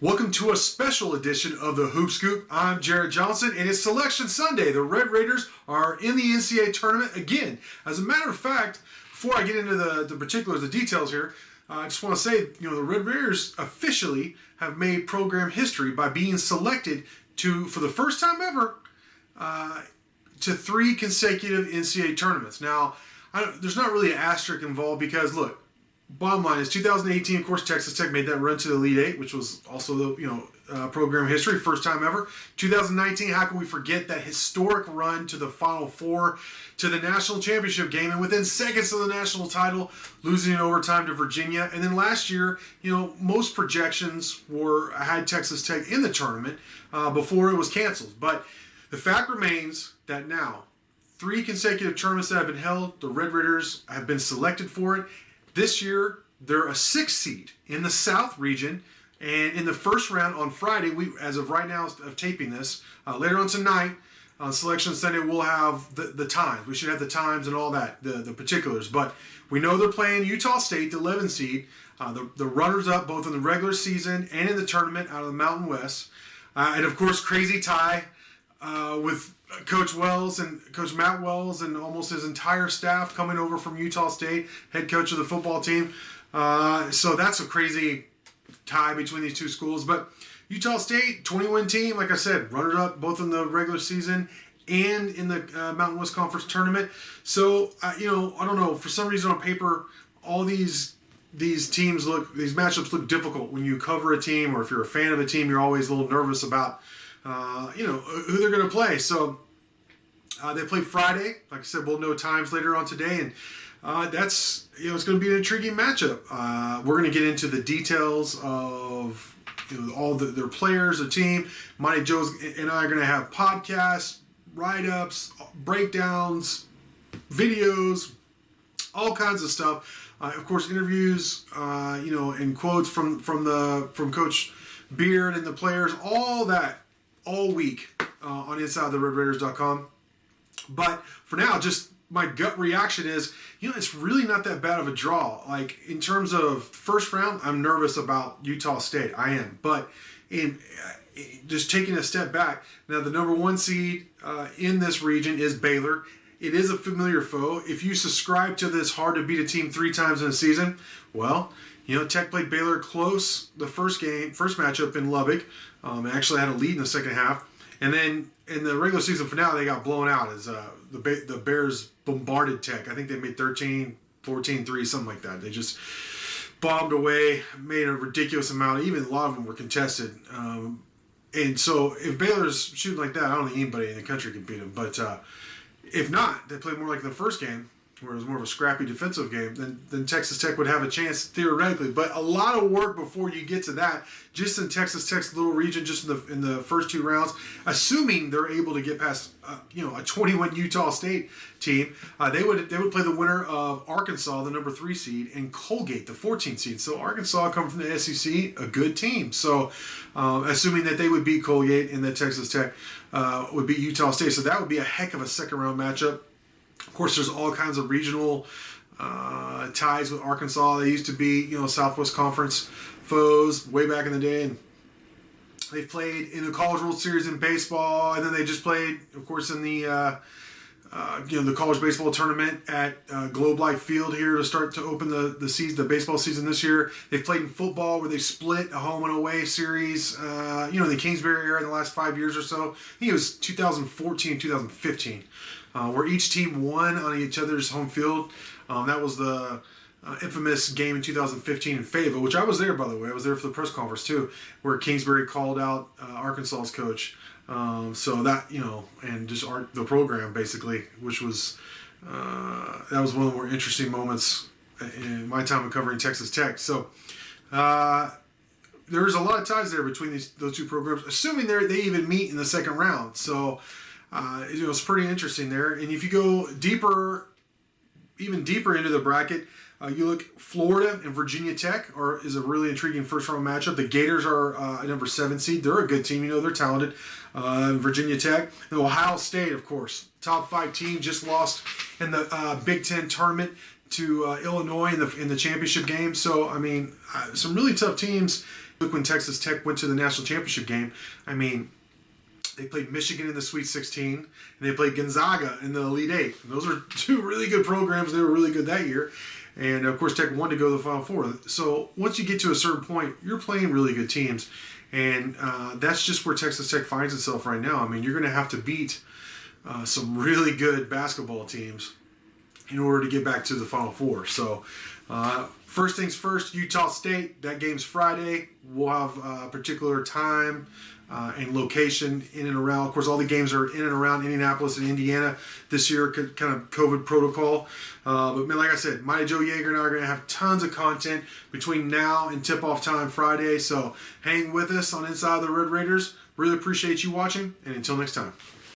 Welcome to a special edition of the Hoop Scoop. I'm Jarret Johnson, and it's Selection Sunday. The Red Raiders are in the NCAA tournament again. As a matter of fact, before I get into the particulars, the details here, I just want to say, the Red Raiders officially have made program history by being selected for the first time ever, to 3 consecutive NCAA tournaments. Now, there's not really an asterisk involved because, look, bottom line is 2018, of course, Texas Tech made that run to the Elite Eight, which was also the program history, first time ever. 2019, how can we forget that historic run to the Final Four, to the national championship game, and within seconds of the national title, losing in overtime to Virginia. And then last year, most projections had Texas Tech in the tournament before it was canceled. But the fact remains that now, 3 consecutive tournaments that have been held, the Red Raiders have been selected for it. This year, they're a 6th seed in the South region, and in the first round on Friday, as of right now of taping this, later on tonight, on Selection Sunday, we'll have the times. We should have the times and all that, the particulars. But we know they're playing Utah State, the 11th seed, the runners-up both in the regular season and in the tournament out of the Mountain West. And, of course, crazy tie with Coach Matt Wells and almost his entire staff coming over from Utah State, head coach of the football team. So that's a crazy tie between these two schools. But Utah State, 20-win team, like I said, runners-up both in the regular season and in the Mountain West Conference tournament. So, I don't know, for some reason on paper, all these matchups look difficult when you cover a team, or if you're a fan of a team, you're always a little nervous about who they're going to play. So they play Friday. Like I said, we'll know times later on today, and that's it's going to be an intriguing matchup. We're going to get into the details of all their players, the team. Monty Joe's and I are going to have podcasts, write-ups, breakdowns, videos, all kinds of stuff. Of course, interviews, and quotes from Coach Beard and the players, all that, all week on InsideTheRedRaiders.com. But for now, just my gut reaction is, it's really not that bad of a draw. Like, in terms of first round, I'm nervous about Utah State. I am. But just taking a step back, now the number 1 seed in this region is Baylor. It is a familiar foe. If you subscribe to this hard to beat a team 3 times in a season, well, Tech played Baylor close the first matchup in Lubbock. Actually had a lead in the second half. And then in the regular season finale, they got blown out as the Bears bombarded Tech. I think they made 13, 14-3, something like that. They just bombed away, made a ridiculous amount. Even a lot of them were contested. And so if Baylor's shooting like that, I don't think anybody in the country can beat them. But if not, they played more like the first game, where it was more of a scrappy defensive game, then Texas Tech would have a chance theoretically. But a lot of work before you get to that, just in Texas Tech's little region, just in the first 2 rounds, assuming they're able to get past a 21 Utah State team, they would play the winner of Arkansas, the number 3 seed, and Colgate, the 14th seed. So Arkansas come from the SEC, a good team. So assuming that they would beat Colgate and that Texas Tech would beat Utah State, so that would be a heck of a second round matchup. Of course, there's all kinds of regional ties with Arkansas. They used to be, Southwest Conference foes way back in the day, and they've played in the College World Series in baseball, and then they just played, of course, in the the college baseball tournament at Globe Life Field here to open the baseball season this year. They've played in football where they split a home and away series. In the Kingsbury era in the last 5 years or so. I think it was 2014, 2015. Where each team won on each other's home field. That was the infamous game in 2015 in Fayetteville, which I was there, by the way. I was there for the press conference, too, where Kingsbury called out Arkansas's coach. So that, and just the program, basically, which was, that was one of the more interesting moments in my time of covering Texas Tech. So there's a lot of ties there between those 2 programs, assuming they even meet in the second round. So it's pretty interesting there. And if you go even deeper into the bracket, you look Florida and Virginia Tech is a really intriguing first round matchup. The Gators are a number 7 seed. They're a good team. They're talented. Virginia Tech and Ohio State, of course, top 5 team, just lost in the Big Ten tournament to Illinois in the championship game. So some really tough teams Look, when Texas Tech went to the national championship game, I mean, they played Michigan in the Sweet 16, and they played Gonzaga in the Elite Eight. And those are two really good programs. They were really good that year. And, of course, Tech won to go to the Final Four. So once you get to a certain point, you're playing really good teams. And that's just where Texas Tech finds itself right now. I mean, you're going to have to beat some really good basketball teams in order to get back to the Final Four. So first things first, Utah State. That game's Friday. We'll have a particular time and location in and around. Of course, all the games are in and around Indianapolis and Indiana this year, kind of COVID protocol. But man, like I said, Mighty Joe Yeager and I are going to have tons of content between now and tip-off time Friday. So hang with us on Inside the Red Raiders. Really appreciate you watching, and until next time.